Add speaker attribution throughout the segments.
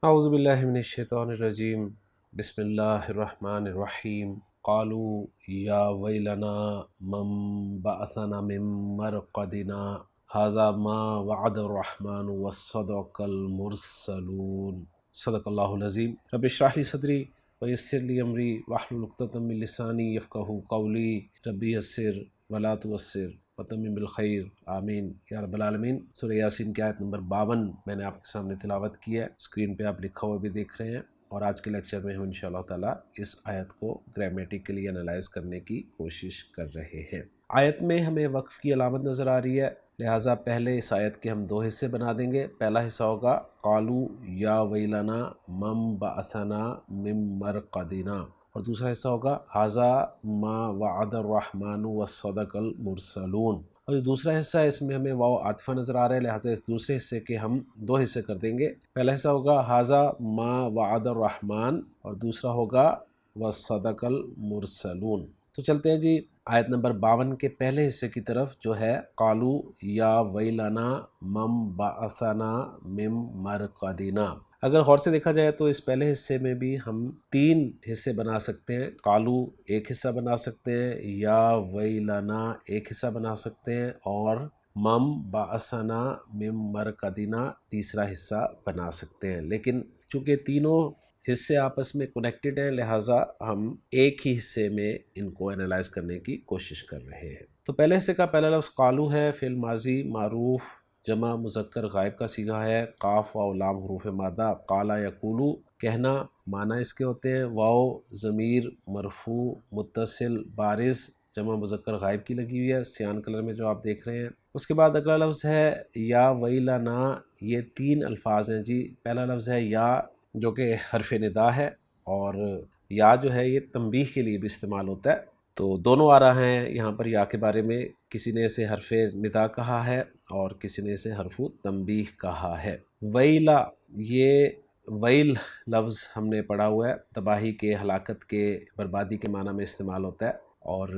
Speaker 1: اعوذ باللہ من الشیطان الرجیم بسم اللہ الرحمن الرحیم قالوا یا ویلنا من بعثنا من مرقدنا هذا ما وعد الرحمن وصدق المرسلون صدق اللہ العظیم رب اشرح لی صدری ویسر لی امری واحلل عقدۃ من لسانی یفقہوا قولی رب یسر ولا تعسر وتمم بالخیر آمین یا رب العالمین۔ سورہ یاسین کی آیت نمبر 52 میں نے آپ کے سامنے تلاوت کی ہے، اسکرین پہ آپ لکھا ہوا بھی دیکھ رہے ہیں، اور آج کے لیکچر میں ہم انشاءاللہ تعالیٰ اس آیت کو گرامیٹیکلی انالائز کرنے کی کوشش کر رہے ہیں۔ آیت میں ہمیں وقف کی علامت نظر آ رہی ہے، لہٰذا پہلے اس آیت کے ہم دو حصے بنا دیں گے۔ پہلا حصہ ہوگا قالو یا ویلنا من بعثنا من مرقدنا، اور دوسرا حصہ ہوگا ھذا ما وعد الرحمن وصدق المرسلون، اور جو دوسرا حصہ ہے اس میں ہمیں واو عاطفہ نظر آ رہا ہے، لہٰذا اس دوسرے حصے کے ہم دو حصے کر دیں گے۔ پہلا حصہ ہوگا ھذا ما وعد الرحمن، اور دوسرا ہوگا وصدق المرسلون۔ تو چلتے ہیں جی آیت نمبر 52 کے پہلے حصے کی طرف، جو ہے قالو یا ویلنا من بعثنا من مرقدنا۔ اگر غور سے دیکھا جائے تو اس پہلے حصے میں بھی ہم تین حصے بنا سکتے ہیں۔ قالو ایک حصہ بنا سکتے ہیں، یا ویلنا ایک حصہ بنا سکتے ہیں، اور مم بعثنا من مرقدنا تیسرا حصہ بنا سکتے ہیں۔ لیکن چونکہ تینوں حصے آپس میں کنیکٹڈ ہیں، لہٰذا ہم ایک ہی حصے میں ان کو انالائز کرنے کی کوشش کر رہے ہیں۔ تو پہلے حصے کا پہلا لفظ قالو ہے، فعل ماضی معروف جمع مذکر غائب کا صیغہ ہے، قاف واو لام حروف مادہ، قالا یقولو کہنا معنی اس کے ہوتے ہیں، واو ضمیر مرفوع متصل بارز جمع مذکر غائب کی لگی ہوئی ہے، سیان کلر میں جو آپ دیکھ رہے ہیں۔ اس کے بعد اگلا لفظ ہے یا ویلنا، یہ تین الفاظ ہیں جی۔ پہلا لفظ ہے یا، جو کہ حرف ندا ہے، اور یا جو ہے یہ تنبیہ کے لیے بھی استعمال ہوتا ہے، تو دونوں آ رہا ہیں یہاں پر یا کے بارے میں، کسی نے اسے حرف ندا کہا ہے اور کسی نے اسے حرف تنبیہ کہا ہے۔ ویلا، یہ ویل لفظ ہم نے پڑھا ہوا ہے، تباہی کے، ہلاکت کے، بربادی کے معنی میں استعمال ہوتا ہے، اور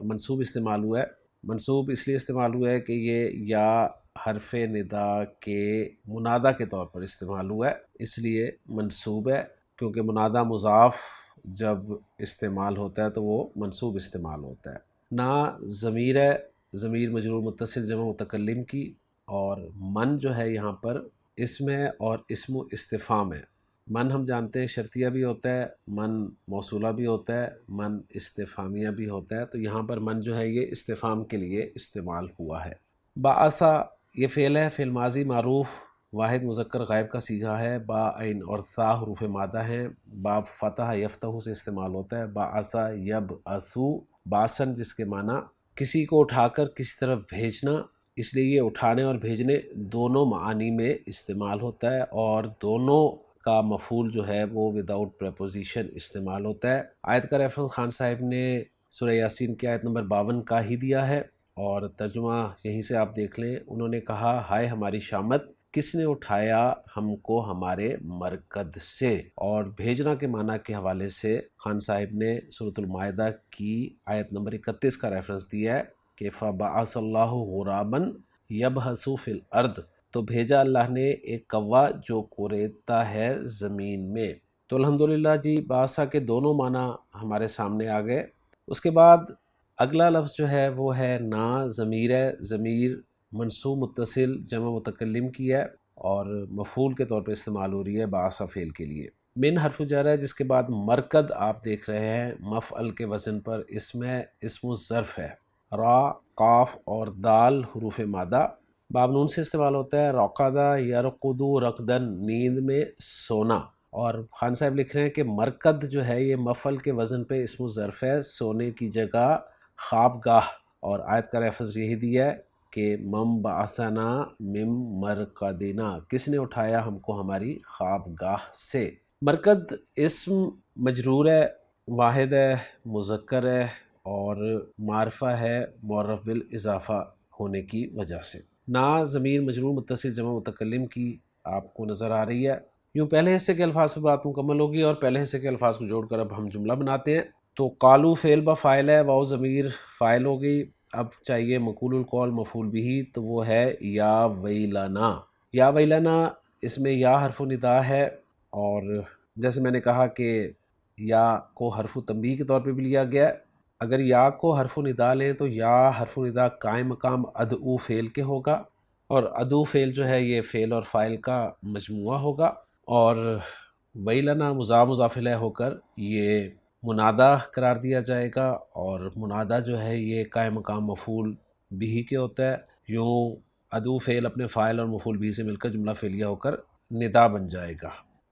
Speaker 1: منصوب استعمال ہوا ہے۔ منصوب اس لیے استعمال ہوا ہے کہ یہ یا حرف ندا کے منادہ کے طور پر استعمال ہوا ہے، اس لیے منصوب ہے، کیونکہ منادہ مضاف جب استعمال ہوتا ہے تو وہ منصوب استعمال ہوتا ہے۔ نا ضمیر ہے، ضمیر مجرور متصل جمع متکلم کی، اور من جو ہے یہاں پر اسم ہے اور اسم استفہام ہے۔ من ہم جانتے ہیں شرطیہ بھی ہوتا ہے، من موصولہ بھی ہوتا ہے، من استفہامیہ بھی ہوتا ہے، تو یہاں پر من جو ہے یہ استفہام کے لیے استعمال ہوا ہے۔ بعثا، یہ فعل ہے، فعل ماضی معروف واحد مذکر غائب کا صیغہ ہے، با عین اور تا حروف مادہ ہیں، باب فتح یفتح سے استعمال ہوتا ہے۔ بعثا یبعثو، باسن جس کے معنی کسی کو اٹھا کر کسی طرف بھیجنا، اس لیے یہ اٹھانے اور بھیجنے دونوں معانی میں استعمال ہوتا ہے، اور دونوں کا مفعول جو ہے وہ وداؤٹ پریپوزیشن استعمال ہوتا ہے۔ آیت کا ریفرنس خان صاحب نے سورہ یاسین کی آیت نمبر 52 کا ہی دیا ہے، اور ترجمہ یہیں سے آپ دیکھ لیں۔ انہوں نے کہا ہائے ہماری شامت، کس نے اٹھایا ہم کو ہمارے مرکد سے، اور بھیجنا کے معنی کے حوالے سے خان صاحب نے سورۃ المائدہ کی آیت نمبر 31 کا ریفرنس دیا ہے کہ فَبَعَثَ اللَّهُ غُرَابًا يَبْحَثُ فِي الْأَرْضِ، تو بھیجا اللہ نے ایک کوا جو کوریدتا ہے زمین میں۔ تو الحمدللہ جی باسا کے دونوں معنی ہمارے سامنے آ گئے۔ اس کے بعد اگلا لفظ جو ہے وہ ہے نا ضمیر ہے، ضمیر منصوب متصل جمع متکلم کی ہے، اور مفعول کے طور پہ استعمال ہو رہی ہے باسا فعل کے لیے۔ من حرف جر ہے، جس کے بعد مرکد آپ دیکھ رہے ہیں مفعل کے وزن پر، اس میں اسم الظرف ہے۔ را، قاف اور دال حروف مادہ، باب نون سے استعمال ہوتا ہے۔ رقدہ یرقدو رقدن، نیند میں سونا، اور خان صاحب لکھ رہے ہیں کہ مرکد جو ہے یہ مفعل کے وزن پہ اسم الظرف ہے، سونے کی جگہ خواب گاہ، اور آیت کا ریفرنس یہی دیا ہے کہ من بعثنا من مرقدنا، کس نے اٹھایا ہم کو ہماری خواب گاہ سے۔ مرکد اسم مجرور ہے، واحد ہے، مذکر ہے، اور معرفہ ہے معرف بالاضافہ ہونے کی وجہ سے۔ نا ضمیر مجرور متصل جمع متکلم کی آپ کو نظر آ رہی ہے۔ یوں پہلے حصے کے الفاظ پہ بات مکمل ہوگی، اور پہلے حصے کے الفاظ کو جوڑ کر اب ہم جملہ بناتے ہیں۔ تو قالو فعل با فاعل ہے، واو ضمیر فاعل ہو گئی، اب چاہیے مقول القول مفعول بھی، تو وہ ہے یا ویلنا۔ یا ویلنا، اس میں یا حرف ندا ہے، اور جیسے میں نے کہا کہ یا کو حرف تنبیہ کے طور پہ بھی لیا گیا ہے۔ اگر یا کو حرف ندا لیں تو یا حرف ندا قائم مقام ادعو فعل کے ہوگا، اور ادعو فعل جو ہے یہ فعل اور فاعل کا مجموعہ ہوگا، اور ویلنا مضاف الیہ ہو کر یہ منادہ قرار دیا جائے گا، اور منادہ جو ہے یہ قائم مقام مفعول بھی کے ہوتا ہے۔ یوں ادعو فعل اپنے فاعل اور مفعول بھی سے مل کر جملہ فعلیہ ہو کر ندا بن جائے گا،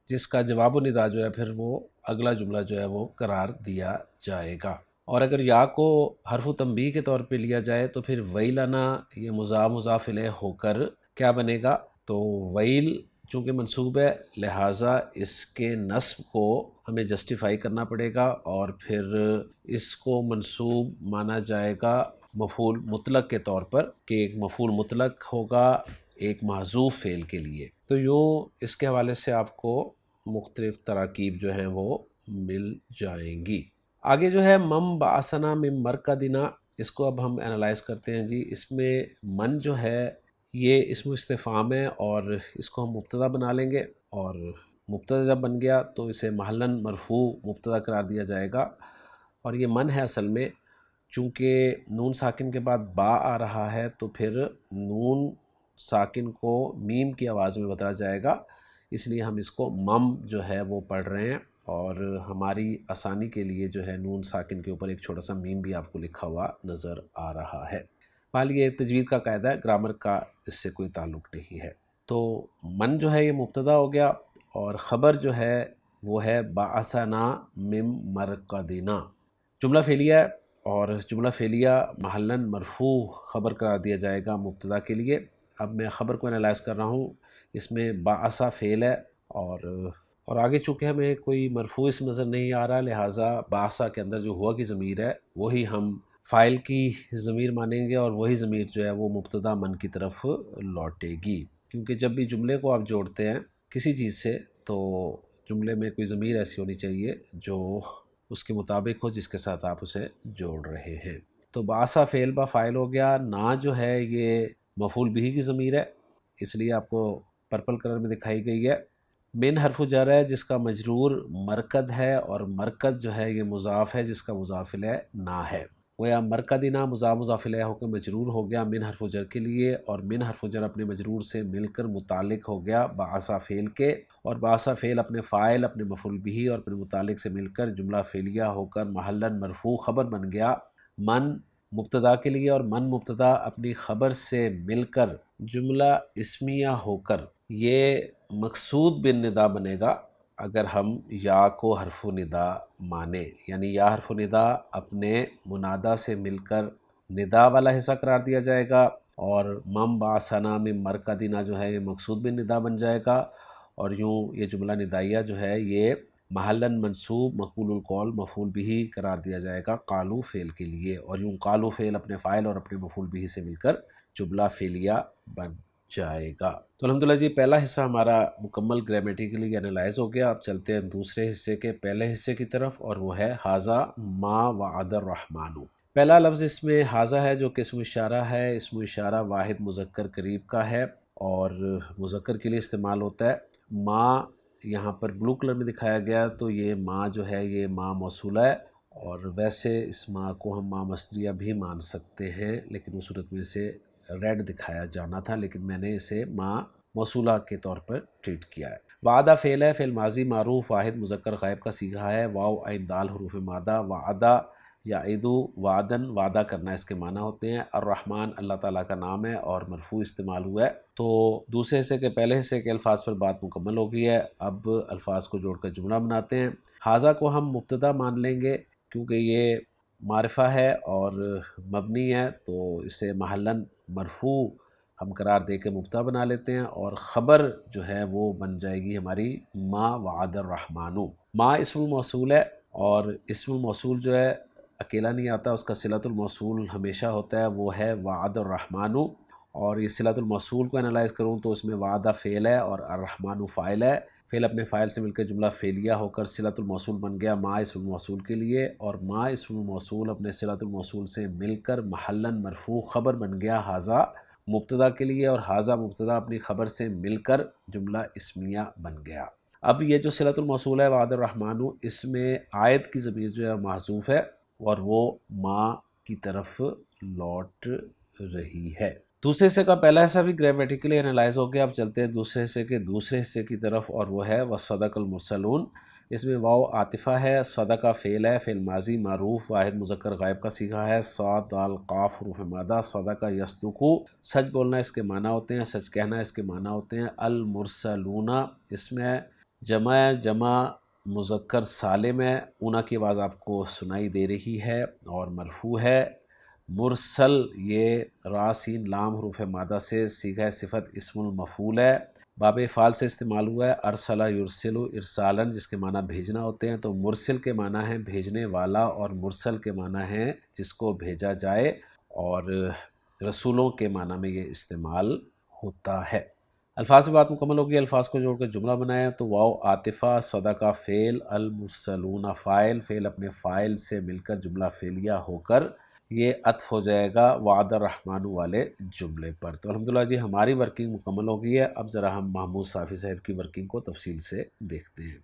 Speaker 1: جس کا جواب و ندا جو ہے پھر وہ اگلا جملہ جو ہے وہ قرار دیا جائے گا۔ اور اگر یا کو حرف تنبیہ کے طور پہ لیا جائے تو پھر ویلنا یہ مضاف الیہ ہو کر کیا بنے گا؟ تو ویل چونکہ منصوب ہے لہٰذا اس کے نصب کو ہمیں جسٹیفائی کرنا پڑے گا، اور پھر اس کو منصوب مانا جائے گا مفعول مطلق کے طور پر، کہ ایک مفعول مطلق ہوگا ایک محذوف فعل کے لیے۔ تو یوں اس کے حوالے سے آپ کو مختلف تراکیب جو ہیں وہ مل جائیں گی۔ آگے جو ہے مم بعثنا من مرقدنا، اس کو اب ہم انالائز کرتے ہیں جی۔ اس میں من جو ہے یہ اسم استفہام ہے، اور اس کو ہم مبتدا بنا لیں گے، اور مبتدا جب بن گیا تو اسے محلاً مرفوع مبتدا قرار دیا جائے گا۔ اور یہ من ہے اصل میں، چونکہ نون ساکن کے بعد با آ رہا ہے تو پھر نون ساکن کو میم کی آواز میں بتایا جائے گا، اس لیے ہم اس کو مم جو ہے وہ پڑھ رہے ہیں، اور ہماری آسانی کے لیے جو ہے نون ساکن کے اوپر ایک چھوٹا سا میم بھی آپ کو لکھا ہوا نظر آ رہا ہے۔ حال یہ تجوید کا قاعدہ ہے، گرامر کا اس سے کوئی تعلق نہیں ہے۔ تو من جو ہے یہ مبتدا ہو گیا، اور خبر جو ہے وہ ہے بعثنا من مرقدنا، جملہ فعلیہ ہے، اور جملہ فعلیہ محلاً مرفوع خبر قرار دیا جائے گا مبتدا کے لیے۔ اب میں خبر کو انالائز کر رہا ہوں، اس میں بعثا فعل ہے، اور آگے چونکہ ہمیں کوئی مرفوع اسم نظر نہیں آ رہا، لہٰذا بعثا کے اندر جو ہوا کی ضمیر ہے وہی ہم فاعل کی ضمیر مانیں گے، اور وہی ضمیر جو ہے وہ مبتدا من کی طرف لوٹے گی، کیونکہ جب بھی جملے کو آپ جوڑتے ہیں کسی چیز سے تو جملے میں کوئی ضمیر ایسی ہونی چاہیے جو اس کے مطابق ہو جس کے ساتھ آپ اسے جوڑ رہے ہیں۔ تو بعثا فعل با فاعل ہو گیا، نا جو ہے یہ مفعول بھی کی ضمیر ہے، اس لیے آپ کو پرپل کلر میں دکھائی گئی ہے۔ من حرف جر ہے جس کا مجرور مرکد ہے، اور مرکد جو ہے یہ مضاف ہے جس کا مضاف الیہ نا ہے، گویا مرکدنا مضاف الیہ ہو کے مجرور ہو گیا من حرف جر کے لیے، اور من حرف جر اپنے مجرور سے مل کر متعلق ہو گیا بعثا فعل کے، اور بعثا فعل اپنے فاعل اپنے مفعول بھی اور اپنے متعلق سے مل کر جملہ فعلیہ ہو کر محلاً مرفوع خبر بن گیا من مبتدا کے لیے، اور من مبتدا اپنی خبر سے مل کر جملہ اسمیہ ہو کر یہ مقصود بن ندا بنے گا اگر ہم یا کو حرف ندا مانے، یعنی یا حرف ندا اپنے منادہ سے مل کر ندا والا حصہ قرار دیا جائے گا، اور مم بعثنا من مرقدنا جو ہے یہ مقصود بن ندا بن جائے گا، اور یوں یہ جملہ ندائیہ جو ہے یہ محلاً منصوب مقبول القول مفعول بھی قرار دیا جائے گا قالو فعل کے لیے، اور یوں قالو فعل اپنے فاعل اور اپنے مفعول بھی سے مل کر جملہ فعلیہ بن جائے گا۔ تو الحمدللہ جی پہلا حصہ ہمارا مکمل گرامیٹیکلی انالائز ہو گیا۔ اب چلتے ہیں دوسرے حصے کے پہلے حصے کی طرف، اور وہ ہے ھذا ما وعد الرحمن۔ پہلا لفظ اس میں ھذا ہے جو کہ اسم اشارہ ہے، اسم اشارہ واحد مذکر قریب کا ہے اور مذکر کے لیے استعمال ہوتا ہے۔ ما یہاں پر بلو کلر میں دکھایا گیا تو یہ ما جو ہے یہ ما موصولہ ہے، اور ویسے اس ما کو ہم ما مصدریہ بھی مان سکتے ہیں، لیکن اس صورت میں اسے ریڈ دکھایا جانا تھا، لیکن میں نے اسے ما موصولہ کے طور پر ٹریٹ کیا ہے۔ وعدہ فعل ہے، فعل ماضی معروف واحد مذکر غائب کا صیغہ ہے، واو عین دال حروف مادہ، وعدہ یعدو وعدن وعدہ کرنا اس کے معنی ہوتے ہیں۔ الرحمن اللہ تعالیٰ کا نام ہے اور مرفوع استعمال ہوا ہے۔ تو دوسرے حصے کے پہلے حصے کے الفاظ پر بات مکمل ہو گئی ہے، اب الفاظ کو جوڑ کر جملہ بناتے ہیں۔ ھذا کو ہم مبتدا مان لیں گے کیونکہ یہ معرفہ ہے اور مبنی ہے، تو اسے محلاً مرفوع ہم قرار دے کے مبتدا بنا لیتے ہیں، اور خبر جو ہے وہ بن جائے گی ہماری ما وعد الرحمن۔ ما اسم الموصول ہے، اور اسم الموصول جو ہے اکیلا نہیں آتا، اس کا صلۃ الموصول ہمیشہ ہوتا ہے، وہ ہے وعد الرحمن، اور یہ صلۃ الموصول کو انالائز کروں تو اس میں وعدہ فعل ہے اور الرحمن فاعل ہے، فعل اپنے فاعل سے مل کر جملہ فعلیہ ہو کر صلۃ الموصول بن گیا ما اسم الموصول کے لیے، اور ما اسم الموصول اپنے صلۃ الموصول سے مل کر محلاً مرفوع خبر بن گیا ھذا مبتدا کے لیے، اور ھذا مبتدا اپنی خبر سے مل کر جملہ اسمیہ بن گیا۔ اب یہ جو صلۃ الموصول ہے وعد الرحمن، اس میں آیت کی ضمیر جو ہے محذوف ہے اور وہ ما کی طرف لوٹ رہی ہے۔ دوسرے حصے کا پہلا حصہ بھی گرامیٹیکلی انالائز ہو گیا، اب چلتے ہیں دوسرے حصے کے دوسرے حصے کی طرف، اور وہ ہے وصدق المرسلون۔ اس میں واو عاطفہ ہے، صدقہ فعل ہے، فعل ماضی معروف واحد مذکر غائب کا صیغہ ہے، صاد دال قاف حروف مادہ، صدقہ یصدقو سچ بولنا اس کے معنی ہوتے ہیں، سچ کہنا اس کے معنی ہوتے ہیں۔ المرسلون اس میں جمع مذکر سالم ہے، اونا کی آواز آپ کو سنائی دے رہی ہے اور مرفوع ہے۔ مرسل یہ را سین لام حروف مادہ سے صیغہ صفت اسم المفعول ہے، باب افعال سے استعمال ہوا ہے۔ ارسلہ یرسلو ارسالن جس کے معنی بھیجنا ہوتے ہیں، تو مرسل کے معنی ہیں بھیجنے والا، اور مرسل کے معنی ہیں جس کو بھیجا جائے، اور رسولوں کے معنی میں یہ استعمال ہوتا ہے۔ الفاظ سے بات مکمل ہوگی، الفاظ کو جوڑ کر جملہ بنایا تو واو عاطفہ، صدقہ فعل، المرسلون فاعل، فعل اپنے فاعل سے مل کر جملہ فعلیہ ہو کر یہ عطف ہو جائے گا وعد الرحمن والے جملے پر۔ تو الحمدللہ جی ہماری ورکنگ مکمل ہو گئی ہے، اب ذرا ہم محمود صافی صاحب کی ورکنگ کو تفصیل سے دیکھتے ہیں۔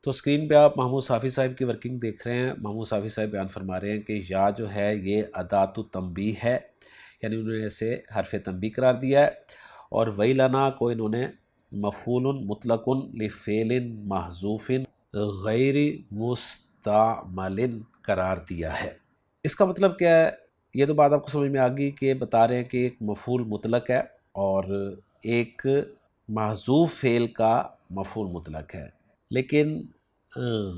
Speaker 1: تو اسکرین پہ آپ محمود صافی صاحب کی ورکنگ دیکھ رہے ہیں۔ محمود صافی صاحب بیان فرما رہے ہیں کہ یا جو ہے یہ ادات تنبیہ ہے، یعنی انہوں نے اسے حرف تنبیہ قرار دیا ہے، اور ویلنا کو انہوں نے مفعول مطلق لفعل محذوف غیر مستعمل قرار دیا ہے۔ اس کا مطلب کیا ہے؟ یہ تو بات آپ کو سمجھ میں آ گئی کہ بتا رہے ہیں کہ ایک مفعول مطلق ہے اور ایک محذوف فعل کا مفعول مطلق ہے، لیکن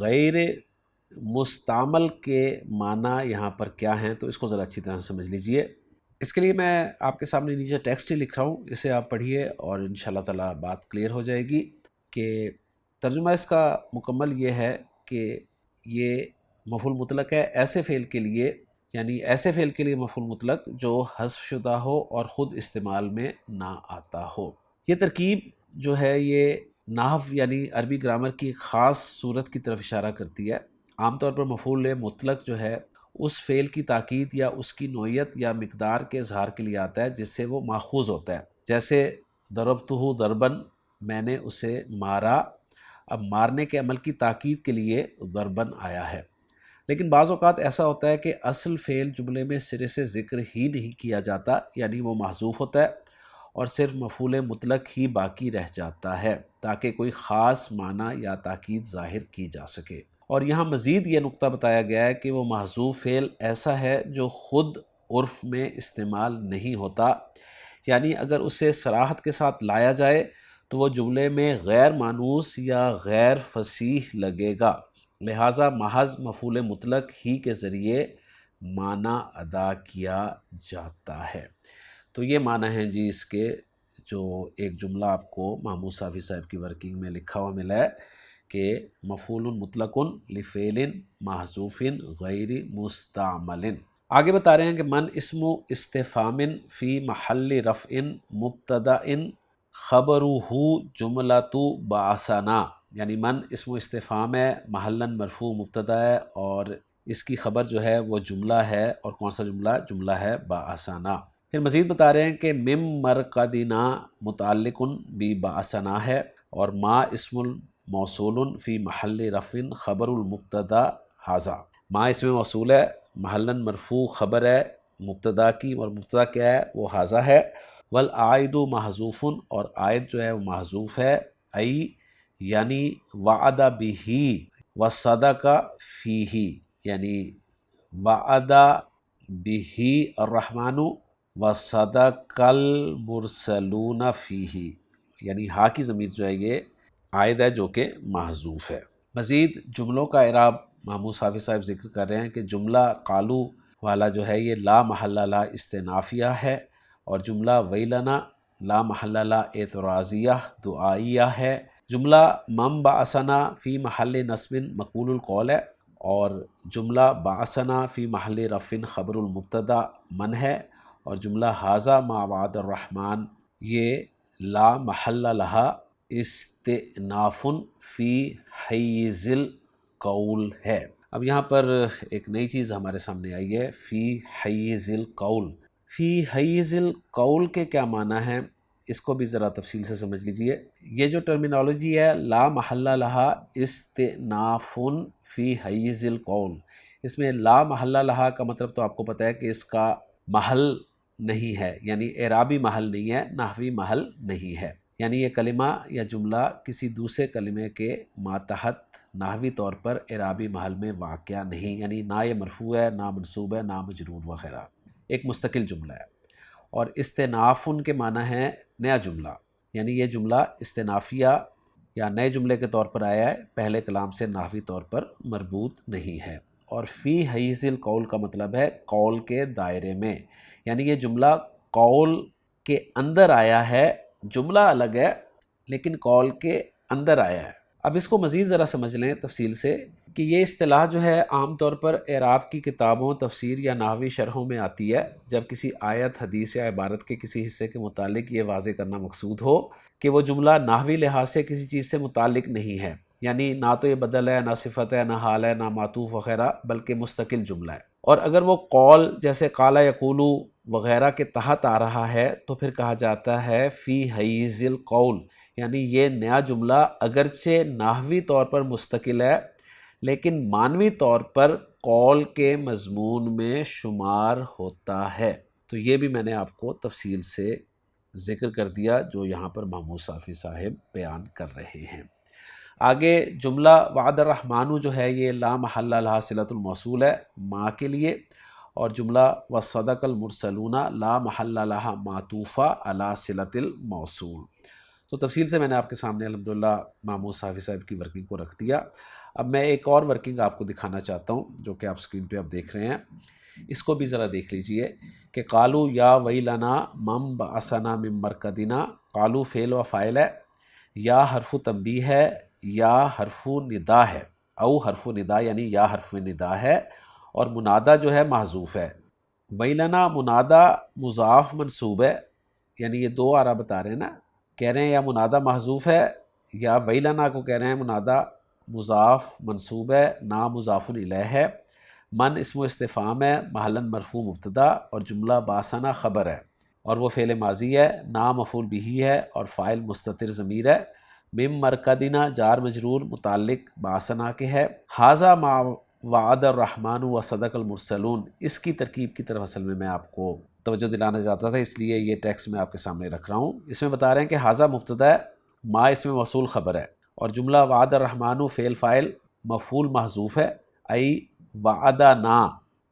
Speaker 1: غیر مستعمل کے معنی یہاں پر کیا ہیں، تو اس کو ذرا اچھی طرح سمجھ لیجئے۔ اس کے لیے میں آپ کے سامنے نیچے ٹیکسٹ ہی لکھ رہا ہوں، اسے آپ پڑھیے اور انشاءاللہ تعالی بات کلیئر ہو جائے گی۔ کہ ترجمہ اس کا مکمل یہ ہے کہ یہ مفعول مطلق ہے ایسے فعل کے لیے، یعنی ایسے فعل کے لیے مفعول مطلق جو حذف شدہ ہو اور خود استعمال میں نہ آتا ہو۔ یہ ترکیب جو ہے یہ نحو یعنی عربی گرامر کی ایک خاص صورت کی طرف اشارہ کرتی ہے۔ عام طور پر مفعول مطلق جو ہے اس فعل کی تاکید یا اس کی نوعیت یا مقدار کے اظہار کے لیے آتا ہے جس سے وہ ماخوذ ہوتا ہے، جیسے ضربتہ ضربن میں نے اسے مارا، اب مارنے کے عمل کی تاکید کے لیے ضربن آیا ہے۔ لیکن بعض اوقات ایسا ہوتا ہے کہ اصل فعل جملے میں سرے سے ذکر ہی نہیں کیا جاتا، یعنی وہ محذوف ہوتا ہے اور صرف مفعول مطلق ہی باقی رہ جاتا ہے تاکہ کوئی خاص معنی یا تاکید ظاہر کی جا سکے۔ اور یہاں مزید یہ نقطہ بتایا گیا ہے کہ وہ محذوف فعل ایسا ہے جو خود عرف میں استعمال نہیں ہوتا، یعنی اگر اسے صراحت کے ساتھ لایا جائے تو وہ جملے میں غیر مانوس یا غیر فصیح لگے گا، لہٰذا محض مفعول مطلق ہی کے ذریعے معنی ادا کیا جاتا ہے۔ تو یہ معنی ہیں جی اس کے، جو ایک جملہ آپ کو محمود صافی صاحب کی ورکنگ میں لکھا ہوا ملا ہے کہ مفعول مطلق لفعل محذوف غیر مستعمل۔ آگے بتا رہے ہیں کہ من اسم استفہام فی محل رفع مبتدأ خبرہ جملۃ بعثنا، یعنی من اسم استفہام ہے، محلاً مرفوع مبتدا ہے، اور اس کی خبر جو ہے وہ جملہ ہے، اور کون سا جملہ؟ جملہ ہے بعثنا۔ پھر مزید بتا رہے ہیں کہ مم مرقدنا متعلق ببعثنا ہے، اور ما اسم موصول فی محل رفع خبر المبتدا ھذا، ما اسم موصول ہے، محلاً مرفوع خبر ہے مبتدا کی، اور مبتدا کیا ہے؟ وہ ھذا ہے۔ والعائد محذوف، اور عائد جو ہے وہ محذوف ہے، ای یعنی وعد بہ وصدق فیہ، یعنی وعد بہ الرحمن وصدق المرسلون فیہ، یعنی ہا کی ضمیر جو ہے یہ عائد ہے جو کہ محذوف ہے۔ مزید جملوں کا اعراب محمود صافی صاحب ذکر کر رہے ہیں کہ جملہ قالو والا جو ہے یہ لا محل لا استنافیہ ہے، اور جملہ ویلنا لا محل لا اعتراضیہ دعائیہ ہے۔ جملہ من بعثنا فی محل نصب مقبول القول ہے، اور جملہ بعثنا فی محل رفع خبر المبتدا من ہے، اور جملہ ھذا ما وعد الرحمن یہ لا محل لہا استئناف فی حیز القول ہے۔ اب یہاں پر ایک نئی چیز ہمارے سامنے آئی ہے، فی حیز القول۔ فی حیز القول کے کیا معنی ہیں؟ اس کو بھی ذرا تفصیل سے سمجھ لیجئے۔ یہ جو ٹرمینالوجی ہے لا محل لہا استئناف فی حیز القول، اس میں لا محل لہا کا مطلب تو آپ کو پتہ ہے کہ اس کا محل نہیں ہے، یعنی اعرابی محل نہیں ہے، نحوی محل نہیں ہے، یعنی یہ کلمہ یا جملہ کسی دوسرے کلمے کے ماتحت نحوی طور پر اعرابی محل میں واقع نہیں، یعنی نہ یہ مرفوع ہے، نہ منصوب ہے، نہ مجرور وغیرہ، ایک مستقل جملہ ہے۔ اور استئناف کے معنی ہے نیا جملہ، یعنی یہ جملہ استئنافیہ یا نئے جملے کے طور پر آیا ہے، پہلے کلام سے نحوی طور پر مربوط نہیں ہے۔ اور فی حیز القول کا مطلب ہے قول کے دائرے میں، یعنی یہ جملہ قول کے اندر آیا ہے، جملہ الگ ہے لیکن قول کے اندر آیا ہے۔ اب اس کو مزید ذرا سمجھ لیں تفصیل سے کہ یہ اصطلاح جو ہے عام طور پر اعراب کی کتابوں، تفسیر یا نحوی شرحوں میں آتی ہے جب کسی آیت، حدیث یا عبارت کے کسی حصے کے متعلق یہ واضح کرنا مقصود ہو کہ وہ جملہ نحوی لحاظ سے کسی چیز سے متعلق نہیں ہے، یعنی نہ تو یہ بدل ہے، نہ صفت ہے، نہ حال ہے، نہ معطوف وغیرہ، بلکہ مستقل جملہ ہے۔ اور اگر وہ قول جیسے قال یقول وغیرہ کے تحت آ رہا ہے تو پھر کہا جاتا ہے فی حیز القول، یعنی یہ نیا جملہ اگرچہ نحوی طور پر مستقل ہے لیکن معنوی طور پر قول کے مضمون میں شمار ہوتا ہے۔ تو یہ بھی میں نے آپ کو تفصیل سے ذکر کر دیا جو یہاں پر محمود صافی صاحب بیان کر رہے ہیں۔ آگے جملہ وعد الرحمن جو ہے یہ لا محل لہا صلۃ الموصول ہے ما کے لیے، اور جملہ وصدق المرسلون لا محل لہا معطوفہ علی صلۃ الموصول۔ تو تفصیل سے میں نے آپ کے سامنے الحمدللہ محمود صافی صاحب کی ورکنگ کو رکھ دیا۔ اب میں ایک اور ورکنگ آپ کو دکھانا چاہتا ہوں جو کہ آپ سکرین پہ اب دیکھ رہے ہیں، اس کو بھی ذرا دیکھ لیجئے کہ قالو یا ویلنا من بعثنا من مرقدنا، قالو فعل و فاعل ہے، یا حرف تنبیہ ہے، یا حرف ندا ہے، او حرف ندا یعنی یا حرف ندا ہے، اور منادہ جو ہے محذوف ہے۔ ویلنا منادہ مضاف منصوب ہے، یعنی یہ دو آرا بتا رہے ہیں نا، کہہ رہے ہیں یا منادہ محذوف ہے یا ویلنا کو کہہ رہے ہیں منادہ مضاف منصوب ہے، نا مضاف الیہ ہے۔ من اسم و استفہام ہے، محلاً مرفوع مبتدا، اور جملہ باسنا خبر ہے، اور وہ فعل ماضی ہے، نا مفعول بہ ہے، اور فاعل مستتر ضمیر ہے۔ مم مرکدنا جار مجرور متعلق باسنا کے ہے۔ ھذا ما وعد الرحمن و صدق المرسلون، اس کی ترکیب کی طرف اصل میں آپ کو توجہ دلانا چاہتا تھا، اس لیے یہ ٹیکسٹ میں آپ کے سامنے رکھ رہا ہوں۔ اس میں بتا رہے ہیں کہ ھذا مبتدا ہے، ما اس میں موصول خبر ہے، اور جملہ وعد الرحمن فعل فاعل مفعول محذوف ہے، ای وعدنا،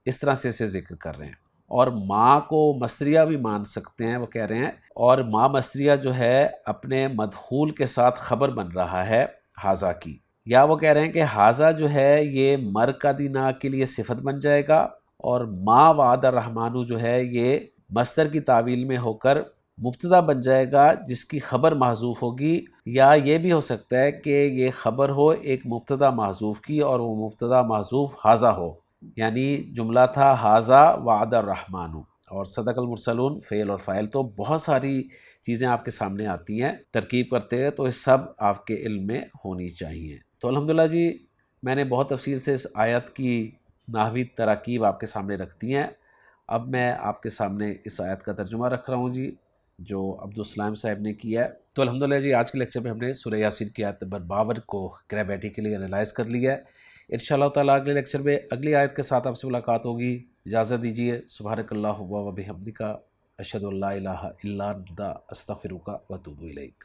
Speaker 1: اس طرح سے اسے ذکر کر رہے ہیں۔ اور ما کو مصدریہ بھی مان سکتے ہیں، وہ کہہ رہے ہیں، اور ما مصدریہ جو ہے اپنے مدخول کے ساتھ خبر بن رہا ہے ھذا کی، یا وہ کہہ رہے ہیں کہ ھذا جو ہے یہ مرکدنا کے لیے صفت بن جائے گا، اور ما وعد الرحمن جو ہے یہ مصدر کی تعویل میں ہو کر مبتدا بن جائے گا جس کی خبر محذوف ہوگی، یا یہ بھی ہو سکتا ہے کہ یہ خبر ہو ایک مبتدا محذوف کی اور وہ مبتدا محذوف ھذا ہو، یعنی جملہ تھا ھذا وعد الرحمن، اور صدق المرسلون فعل اور فاعل۔ تو بہت ساری چیزیں آپ کے سامنے آتی ہیں ترکیب کرتے ہیں، تو یہ سب آپ کے علم میں ہونی چاہیے۔ تو الحمدللہ جی میں نے بہت تفصیل سے اس آیت کی نحوی تراکیب آپ کے سامنے رکھ دی ہیں۔ اب میں آپ کے سامنے اس آیت کا ترجمہ رکھ رہا ہوں جی، جو عبدالسلام صاحب نے کیا ہے۔ تو الحمدللہ جی آج کے لیکچر میں ہم نے سورہ یاسین کی آیت نمبر 52 کو گریمیٹیکلی کے لیے انالائز کر لیا ہے۔ انشاءاللہ تعالیٰ اگلے لیکچر میں اگلی آیت کے ساتھ آپ سے ملاقات ہوگی۔ اجازت دیجیے، سبحانک اللہم و بحمدک، اشہد ان لا الہ الا انت، استغفرک و اتوب الیک۔